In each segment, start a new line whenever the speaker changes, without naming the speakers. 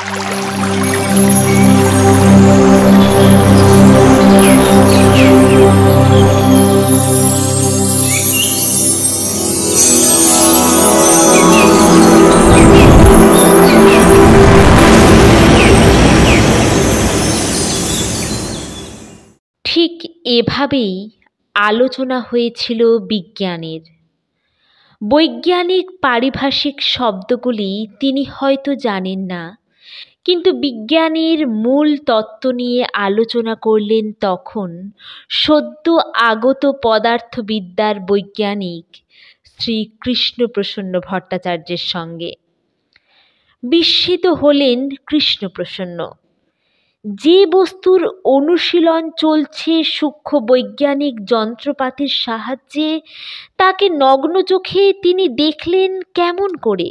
ঠিক এভাবেই আলোচনা হয়েছিল বিজ্ঞানের। বৈজ্ঞানিক পারিভাষিক শব্দগুলি তিনি হয়তো জানেন না, কিন্তু বিজ্ঞানের মূল তত্ত্ব নিয়ে আলোচনা করলেন তখন সদ্য আগত পদার্থবিদ্যার বৈজ্ঞানিক শ্রী কৃষ্ণপ্রসন্ন ভট্টাচার্যের সঙ্গে। বিস্মিত হলেন কৃষ্ণপ্রসন্ন। যে বস্তুর অনুশীলন চলছে সূক্ষ্ম বৈজ্ঞানিক যন্ত্রপাতির সাহায্যে, তাকে নগ্ন চোখে তিনি দেখলেন কেমন করে?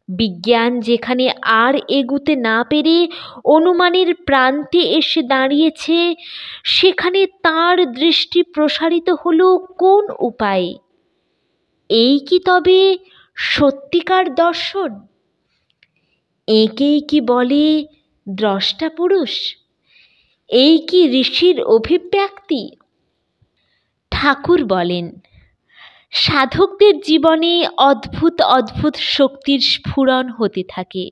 বিজ্ঞান যেখানে আর এগুতে না পেরে অনুমানের প্রান্তে এসে দাঁড়িয়েছে, সেখানে তাঁর দৃষ্টি প্রসারিত হলো কোন উপায়ে? এই কি তবে সত্যিকার দর্শন? একেই কি বলে দ্রষ্টা পুরুষ? এই কি ঋষির অভিব্যক্তি? ঠাকুর বলেন, সাধকদের জীবনে অদ্ভুত অদ্ভুত শক্তির স্ফুরণ হতে থাকে।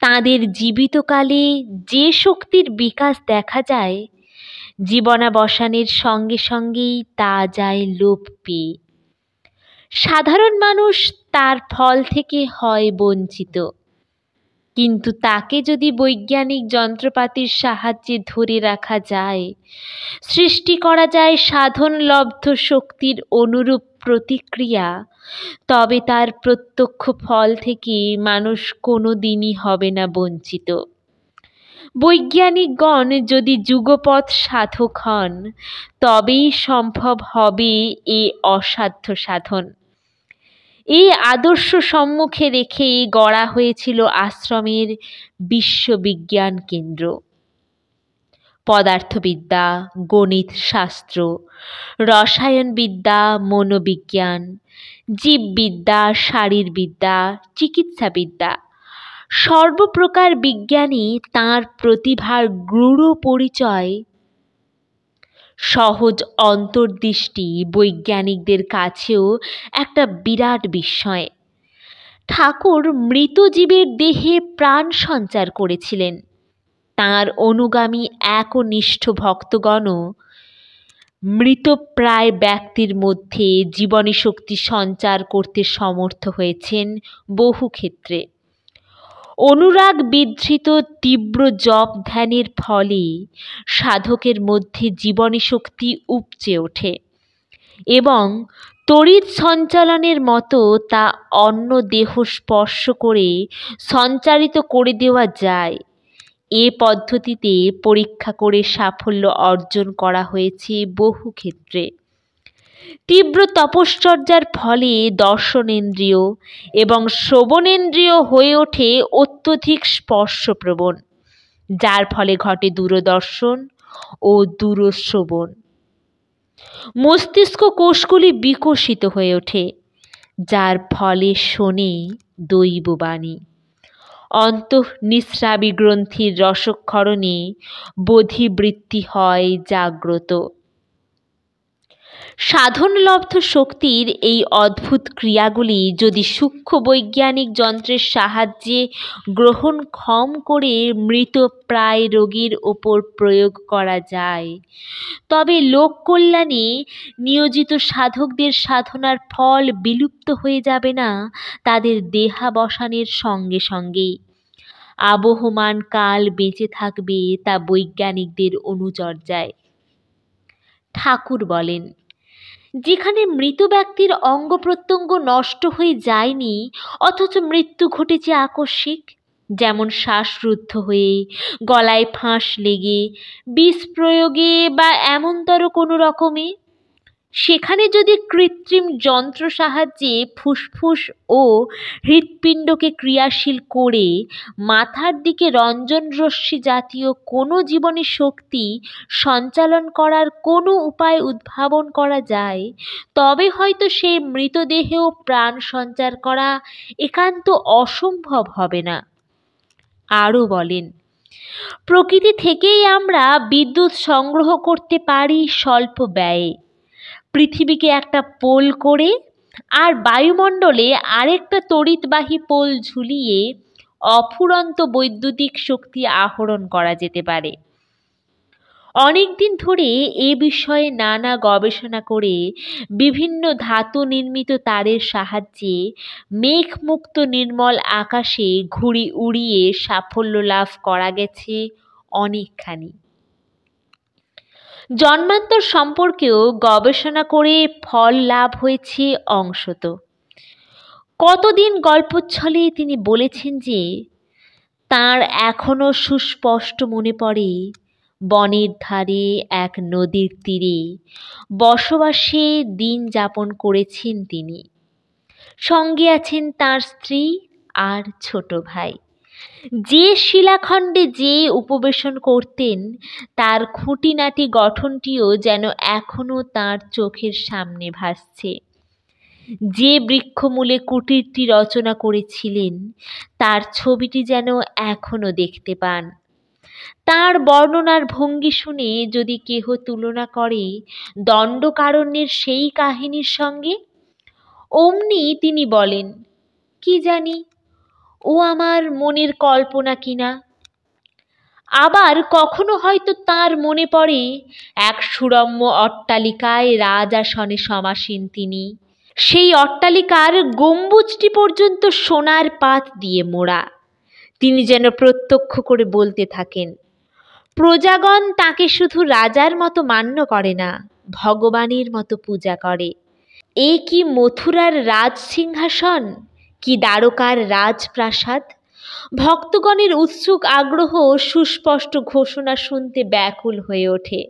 তাঁদের জীবিতকালে যে শক্তির বিকাশ দেখা যায়, জীবনাবসানের সঙ্গে সঙ্গেই তা যায় লোপ পেয়ে। সাধারণ মানুষ তার ফল থেকে হয় বঞ্চিত, কিন্তু তাকে যদি বৈজ্ঞানিক যন্ত্রপাতির সাহায্যে ধরে রাখা যায়, সৃষ্টি করা যায় সাধনলব্ধ শক্তির অনুরূপ প্রতিক্রিয়া, তবে তার প্রত্যক্ষ ফল থেকে মানুষ কোনো দিনই হবে না বঞ্চিত। বৈজ্ঞানিকগণ যদি যুগপৎ সাধক হন, তবেই সম্ভব হবে এ অসাধ্য সাধন। এই আদর্শ সম্মুখে রেখে গড়া হয়েছিল আশ্রমের বিশ্ববিজ্ঞান কেন্দ্র। পদার্থবিদ্যা, গণিত শাস্ত্র, রসায়নবিদ্যা, মনোবিজ্ঞান, জীববিদ্যা, শারীরবিদ্যা, চিকিৎসাবিদ্যা, সর্বপ্রকার বিজ্ঞানই তাঁর প্রতিভার গূঢ় পরিচয়। সহজ অন্তর্দৃষ্টি বৈজ্ঞানিকদের কাছেও একটা বিরাট বিস্ময়। ঠাকুর মৃত জীবের দেহে প্রাণ সঞ্চার করেছিলেন। তাঁর অনুগামী একনিষ্ঠ ভক্তগণও মৃতপ্রায় ব্যক্তির মধ্যে জীবনী শক্তি সঞ্চার করতে সমর্থ হয়েছেন বহু ক্ষেত্রে। অনুরাগ বিধৃত তীব্র জপ ধ্যানের ফলে সাধকের মধ্যে জীবনী শক্তি উপচে ওঠে এবং তড়িৎ সঞ্চালনের মতো তা অন্য দেহ স্পর্শ করে সঞ্চারিত করে দেওয়া যায়। এ পদ্ধতিতে পরীক্ষা করে সাফল্য অর্জন করা হয়েছে বহু ক্ষেত্রে। তীব্র তপশ্চর্যার ফলে দর্শনেন্দ্রিয় এবং শ্রবণেন্দ্রিয় হয়ে ওঠে অত্যধিক স্পর্শপ্রবণ, যার ফলে ঘটে দূরদর্শন ও দূরশ্রবণ। মস্তিষ্ক কোষগুলি বিকশিত হয়ে ওঠে, যার ফলে শোনে দৈববাণী। অন্তঃনিঃস্রাবী গ্রন্থির রসক্ষরণে বোধিবৃত্তি হয় জাগ্রত। সাধনলব্ধ শক্তির এই অদ্ভুত ক্রিয়াগুলি যদি সূক্ষ্ম বৈজ্ঞানিক যন্ত্রের সাহায্যে গ্রহণক্ষম করে মৃতপ্রায় রোগীর ওপর প্রয়োগ করা যায়, তবে লোককল্যাণে নিয়োজিত সাধকদের সাধনার ফল বিলুপ্ত হয়ে যাবে না তাদের দেহাবসানের সঙ্গে সঙ্গেই। আবহমান কাল বেঁচে থাকবে তা বৈজ্ঞানিকদের অনুচর্যায়। ঠাকুর বলেন, যেখানে মৃত ব্যক্তির অঙ্গ প্রত্যঙ্গ নষ্ট হয়ে যায়নি, অথচ মৃত্যু ঘটেছে আকস্মিক, যেমন শ্বাসরুদ্ধ হয়ে, গলায় ফাঁস লেগে, বিষ প্রয়োগে বা এমনতর কোনো রকমে, সেখানে যদি কৃত্রিম যন্ত্র সাহায্যে ফুসফুস ও হৃৎপিণ্ডকে ক্রিয়াশীল করে মাথার দিকে রঞ্জন রশ্মি জাতীয় কোনো জীবনী শক্তি সঞ্চালন করার কোনো উপায় উদ্ভাবন করা যায়, তবে হয়তো সেই মৃতদেহেও প্রাণ সঞ্চার করা একান্ত অসম্ভব হবে না। আরও বলেন, প্রকৃতি থেকেই আমরা বিদ্যুৎ সংগ্রহ করতে পারি স্বল্প ব্যয়ে। পৃথিবীকে একটা পোল করে আর বায়ুমণ্ডলে আরেকটা তড়িৎবাহী পোল ঝুলিয়ে অফুরন্ত বৈদ্যুতিক শক্তি আহরণ করা যেতে পারে। অনেকদিন ধরে এ বিষয়ে নানা গবেষণা করে বিভিন্ন ধাতু নির্মিত তারের সাহায্যে মেঘমুক্ত নির্মল আকাশে ঘুড়ি উড়িয়ে সাফল্য লাভ করা গেছে অনেকখানি। জন্মান্তর সম্পর্কেও গবেষণা করে ফল লাভ হয়েছে অংশত। কতদিন গল্পচ্ছলে তিনি বলেছেন যে তাঁর এখনো সুস্পষ্ট মনে পড়ে বনের ধারে এক নদীর তীরে বসবাসে দিন যাপন করেছেন তিনি। সঙ্গে আছেন তাঁর স্ত্রী আর ছোট ভাই। যে শিলাখণ্ডে যে উপবেশন করতেন তার খুঁটিনাটি গঠনটিও যেন এখনো তাঁর চোখের সামনে ভাসছে। যে বৃক্ষমূলে কুটিরটি রচনা করেছিলেন তার ছবিটি যেন এখনো দেখতে পান। তাঁর বর্ণনার ভঙ্গি শুনে যদি কেহ তুলনা করে দণ্ডকারণ্যের সেই কাহিনীর সঙ্গে, অমনি তিনি বলেন, কি জানি ও আমার মনের কল্পনা কিনা। আবার কখনো হয়তো তাঁর মনে পড়ে এক সুরম্য অট্টালিকায় রাজাসনে সমাসীন তিনি। সেই অট্টালিকার গম্বুজটি পর্যন্ত সোনার পাত দিয়ে মোড়া। তিনি যেন প্রত্যক্ষ করে বলতে থাকেন, প্রজাগণ তাকে শুধু রাজার মতো মান্য করে না, ভগবানের মতো পূজা করে। এ কি মথুরার রাজ সিংহাসন, কি দ্বারকার রাজপ্রাসাদ। ভক্তগণের উৎসুক আগ্রহ সুস্পষ্ট ঘোষণা শুনতে ব্যাকুল হয়ে ওঠে।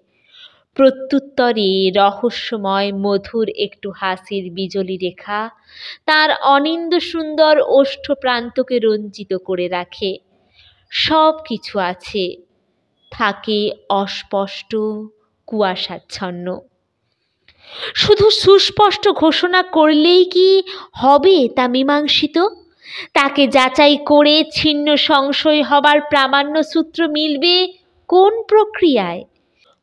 প্রত্যুত্তরে রহস্যময় মধুর একটু হাসির বিজলি রেখা তার অনিন্দ সুন্দর ওষ্ঠ প্রান্তকে রঞ্জিত করে রাখে। সব কিছু আছে, থাকে অস্পষ্ট কুয়াশাচ্ছন্ন। শুধু সুস্পষ্ট ঘোষণা করলেই কি হবে তা মীমাংসিত? তাকে যাচাই করে ছিন্ন সংশয় হবার প্রামাণ্য সূত্র মিলবে কোন প্রক্রিয়ায়?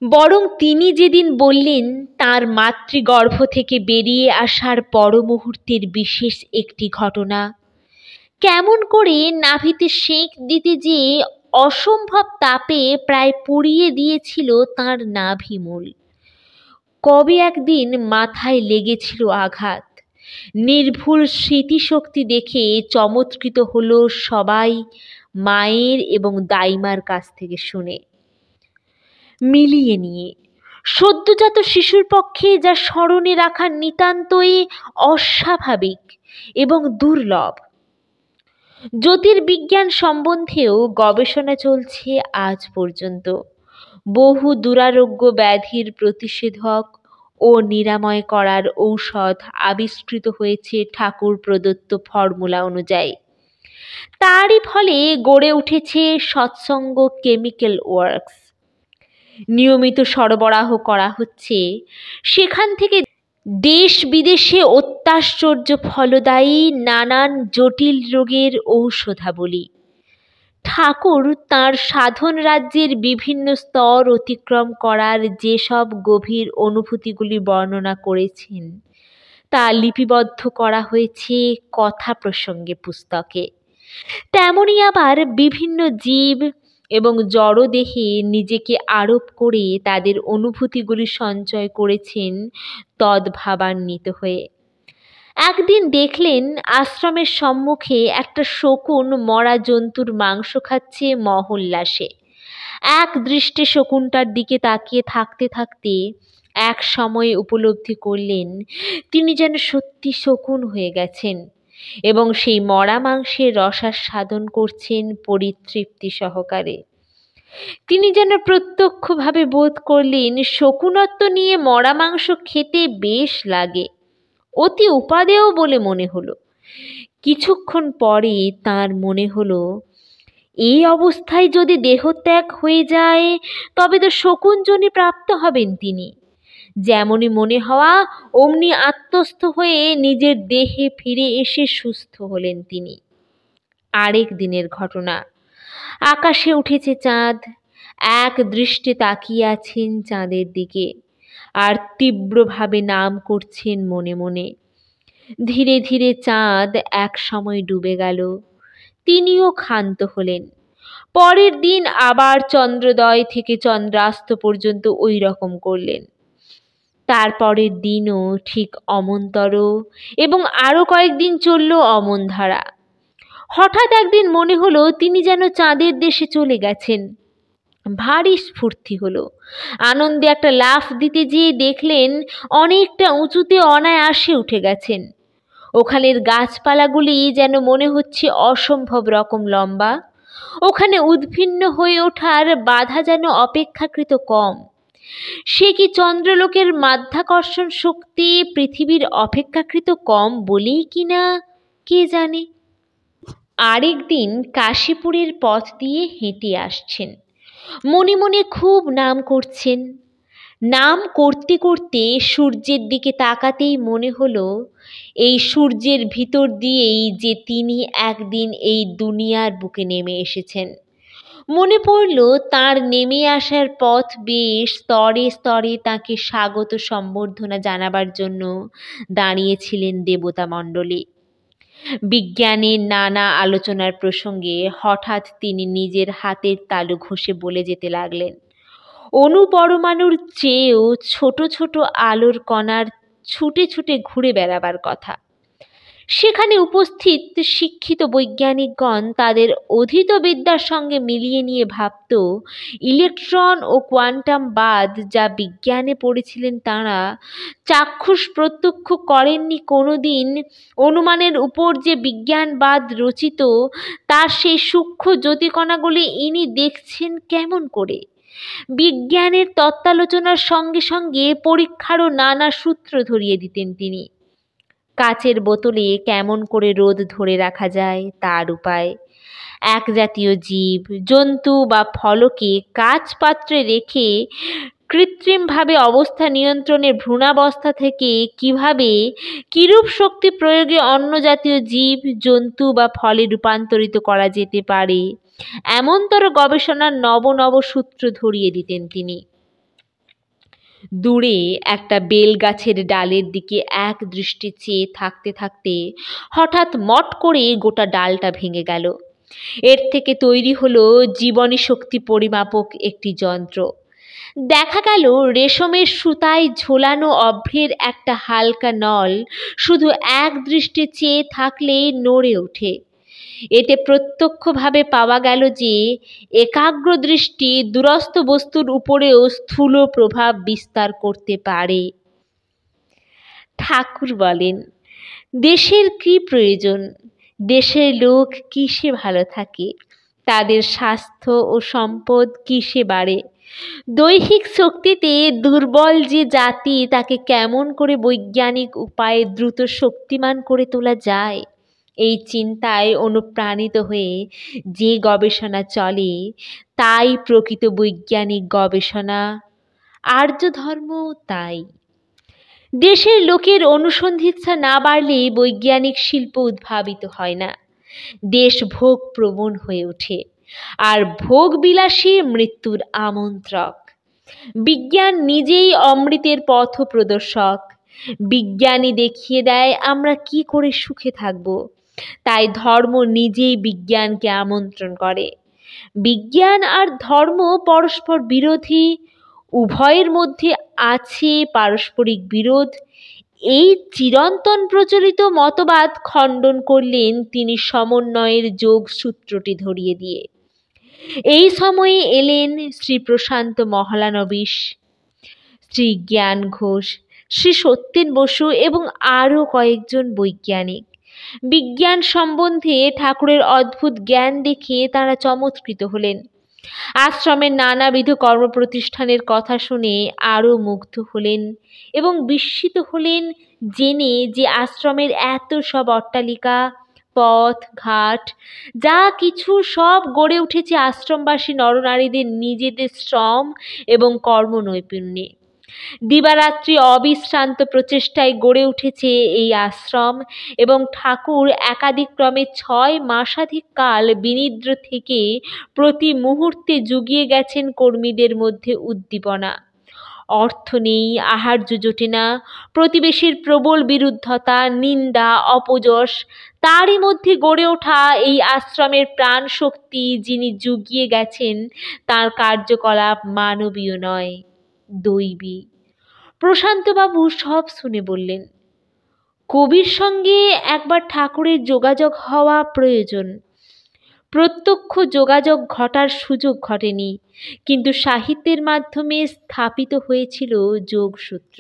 বরং তিনি যেদিন বললেন তার মাতৃগর্ভ থেকে বেরিয়ে আসার পর মুহূর্তের বিশেষ একটি ঘটনা, কেমন করে নাভিতে সেঁক দিতে যে অসম্ভব তাপে প্রায় পুড়িয়ে দিয়েছিল তাঁর নাভিমূল। কবে একদিন মাথায় লেগেছিল আঘাত। নির্ভুল স্মৃতিশক্তি দেখে চমৎকৃত হলো সবাই মায়ের এবং দাইমার কাছ থেকে শুনে। মিলিয়ে নিয়ে সদ্যজাত শিশুর পক্ষে যা স্মরণে রাখা নিতান্তই অস্বাভাবিক এবং দুর্লভ। জ্যোতির্বিজ্ঞান সম্বন্ধেও গবেষণা চলছে আজ পর্যন্ত। বহু দুরারোগ্য ব্যাধির প্রতিষেধক ও নিরাময় করার ঔষধ আবিষ্কৃত হয়েছে ঠাকুর প্রদত্ত ফর্মুলা অনুযায়ী। তারই ফলে গড়ে উঠেছে সৎসঙ্গ কেমিক্যাল ওয়ার্কস। নিয়মিত সরবরাহ করা হচ্ছে সেখান থেকে দেশ বিদেশে অত্যাশ্চর্য ফলদায়ী নানান জটিল রোগের ঔষধাবলী। ঠাকুর তাঁর সাধন রাজ্যের বিভিন্ন স্তর অতিক্রম করার যেসব গভীর অনুভূতিগুলি বর্ণনা করেছেন তা লিপিবদ্ধ করা হয়েছে কথা প্রসঙ্গে পুস্তকে। তেমনি আবার বিভিন্ন জীব এবং জড়দেহে নিজেকে আরোপ করে তাদের অনুভূতিগুলি সঞ্চয় করেছেন তদ্ভাবান্বিত হয়ে। একদিন দেখলেন আশ্রমের সম্মুখে একটা শকুন মরা জন্তুর মাংস খাচ্ছে মহোল্লাসে। এক দৃষ্টে শকুনটার দিকে তাকিয়ে থাকতে থাকতে এক সময়ে উপলব্ধি করলেন তিনি যেন সত্যি শকুন হয়ে গেছেন এবং সেই মরা মাংসের রসাস্বাদন করছেন পরিতৃপ্তি সহকারে। তিনি যেন প্রত্যক্ষভাবে বোধ করলেন শকুনত্ব নিয়ে মরা মাংস খেতে বেশ লাগে, অতি উপাদেয় বলে মনে হলো। কিছুক্ষণ পরে তাঁর মনে হলো এই অবস্থায় যদি দেহত্যাগ হয়ে যায় তবে তো শকুনজনি প্রাপ্ত হবেন তিনি। যেমনই মনে হওয়া অমনি আত্মস্থ হয়ে নিজের দেহে ফিরে এসে সুস্থ হলেন তিনি। আরেক দিনের ঘটনা। আকাশে উঠেছে চাঁদ, এক দৃষ্টে তাকিয়ে আছেন চাঁদের দিকে আর তীব্রভাবে নাম করছেন মনে মনে। ধীরে ধীরে চাঁদ এক সময় ডুবে গেল, তিনিও ক্ষান্ত হলেন। পরের দিন আবার চন্দ্রোদয় থেকে চন্দ্রাস্ত পর্যন্ত ওই রকম করলেন। তারপরের দিনও ঠিক অমনতর, এবং আরো কয়েকদিন চলল অমন ধারা। হঠাৎ একদিন মনে হলো তিনি যেন চাঁদের দেশে চলে গেছেন। ভারী স্ফূর্তি হলো। আনন্দে একটা লাফ দিতে যেয়ে দেখলেন অনেকটা উঁচুতে অনায়াসে উঠে গেছেন। ওখানের গাছপালাগুলি যেন মনে হচ্ছে অসম্ভব রকম লম্বা। ওখানে উদ্ভিন্ন হয়ে ওঠার বাধা যেন অপেক্ষাকৃত কম। সে কি চন্দ্রলোকের মাধ্যাকর্ষণ শক্তি পৃথিবীর অপেক্ষাকৃত কম বলেই কিনা কে জানে। আরেকদিন কাশীপুরের পথ দিয়ে হেঁটে আসছেন, মনে মনে খুব নাম করছেন। নাম করতে করতে সূর্যের দিকে তাকাতেই মনে হলো এই সূর্যের ভিতর দিয়েই যে তিনি একদিন এই দুনিয়ার বুকে নেমে এসেছেন। মনে পড়ল তাঁর নেমে আসার পথ বেয়ে স্তরে স্তরে তাঁকে স্বাগত সম্বর্ধনা জানাবার জন্য দাঁড়িয়েছিলেন দেবতা মণ্ডলী। বিজ্ঞানের নানা আলোচনার প্রসঙ্গে হঠাৎ তিনি নিজের হাতের তালু ঘষে বলে যেতে লাগলেন, অণুপরমাণুর চেয়েও ছোট ছোট আলোর কণার ছুটে ছুটে ঘুরে বেড়াবার কথা। সেখানে উপস্থিত শিক্ষিত বৈজ্ঞানিকগণ তাদের অধীত বিদ্যার সঙ্গে মিলিয়ে নিয়ে ভাবত, ইলেকট্রন ও কোয়ান্টামবাদ যা বিজ্ঞানে পড়েছিলেন তাঁরা, চাক্ষুষ প্রত্যক্ষ করেননি কোনোদিন, অনুমানের উপর যে বিজ্ঞানবাদ রচিত তার সেই সূক্ষ্ম জ্যোতিকণাগুলি ইনি দেখছেন কেমন করে। বিজ্ঞানের তত্ত্বালোচনার সঙ্গে সঙ্গে পরীক্ষারও নানা সূত্র ধরিয়ে দিতেন তিনি। কাচের বোতলে কেমন করে রোদ ধরে রাখা যায় তার উপায়, এক জাতীয় জীব, জন্তু বা ফলকে কাচ পাত্রে রেখে কৃত্রিমভাবে অবস্থা নিয়ন্ত্রণের ভ্রূণাবস্থা থেকে কিভাবে কিরূপ শক্তি প্রয়োগে অন্য জাতীয় জীব, জন্তু বা ফলে রূপান্তরিত করা যেতে পারে, এমনতর গবেষণার নব নব সূত্র ধরিয়ে দিতেন তিনি। দূরে একটা বেল গাছের ডালের দিকে এক দৃষ্টি চেয়ে থাকতে থাকতে হঠাৎ মট করে গোটা ডালটা ভেঙে গেল। এর থেকে তৈরি হলো জীবনী শক্তি পরিমাপক একটি যন্ত্র। দেখা গেল রেশমের সুতায় ঝোলানো অভ্রের একটা হালকা নল শুধু এক দৃষ্টি চেয়ে থাকলে নড়ে ওঠে। এতে প্রত্যক্ষভাবে পাওয়া গেল যে একাগ্র দৃষ্টি দূরস্থ বস্তুর উপরেও স্থূল প্রভাব বিস্তার করতে পারে। ঠাকুর বলেন, দেশের কি প্রয়োজন, দেশের লোক কিসে ভালো থাকে, তাদের স্বাস্থ্য ও সম্পদ কিসে বাড়ে, দৈহিক শক্তিতে দুর্বল যে জাতি তাকে কেমন করে বৈজ্ঞানিক উপায়ে দ্রুত শক্তিমান করে তোলা যায়, এই চিন্তায় অনুপ্রাণিত হয়ে যে গবেষণা চলে তাই প্রকৃত বৈজ্ঞানিক গবেষণা। আর্য ধর্ম তাই। দেশের লোকের অনুসন্ধিৎসা না বাড়লে বৈজ্ঞানিক শিল্প উদ্ভাবিত হয় না। দেশ ভোগ প্রবণ হয়ে ওঠে, আর ভোগ বিলাসী মৃত্যুর আমন্ত্রক। বিজ্ঞান নিজেই অমৃতের পথ প্রদর্শক। বিজ্ঞানই দেখিয়ে দেয় আমরা কি করে সুখে থাকব। তাই ধর্ম নিজেই বিজ্ঞানকে আমন্ত্রণ করে। বিজ্ঞান আর ধর্ম পরস্পর বিরোধী, উভয়ের মধ্যে আছে পারস্পরিক বিরোধ। এই চিরন্তন প্রচলিত মতবাদ খণ্ডন করলেন তিনি সমন্বয়ের যোগসূত্রটি ধরিয়ে দিয়ে। এই সময়ে এলেন শ্রী প্রশান্ত মহলানবিশ, শ্রী জ্ঞান ঘোষ, শ্রী সত্যেন বসু এবং আরও কয়েকজন বৈজ্ঞানিক। বিজ্ঞান সম্বন্ধে ঠাকুরের অদ্ভুত জ্ঞান দেখে তাঁরা চমৎকৃত হলেন। আশ্রমের নানাবিধ কর্মপ্রতিষ্ঠানের কথা শুনে আরও মুগ্ধ হলেন এবং বিস্মিত হলেন জেনে যে আশ্রমের এত সব অট্টালিকা, পথ ঘাট যা কিছু সব গড়ে উঠেছে আশ্রমবাসী নরনারীদের নিজেদের শ্রম এবং কর্ম নৈপুণ্যে। দিবারাত্রি অবিশ্রান্ত প্রচেষ্টায় গড়ে উঠেছে এই আশ্রম, এবং ঠাকুর একাদিক্রমে 6 মাসাধিক কাল বিনিদ্র থেকে প্রতি মুহূর্তে জুগিয়ে গেছেন কর্মীদের মধ্যে উদ্দীপনা। অর্থ নেই, আহার্য জোটে না, প্রতিবেশীর প্রবল বিরুদ্ধতা, নিন্দা, অপযশ, তারই মধ্যে গড়ে ওঠা এই আশ্রমের প্রাণ শক্তি যিনি জুগিয়ে গেছেন, তার কার্যকলাপ মানবীয় নয়, দৈবী। প্রশান্তবাবু সব শুনে বললেন, কবির সঙ্গে একবার ঠাকুরের যোগাযোগ হওয়া প্রয়োজন। প্রত্যক্ষ যোগাযোগ ঘটার সুযোগ ঘটেনি, কিন্তু সাহিত্যের মাধ্যমে স্থাপিত হয়েছিল যোগসূত্র।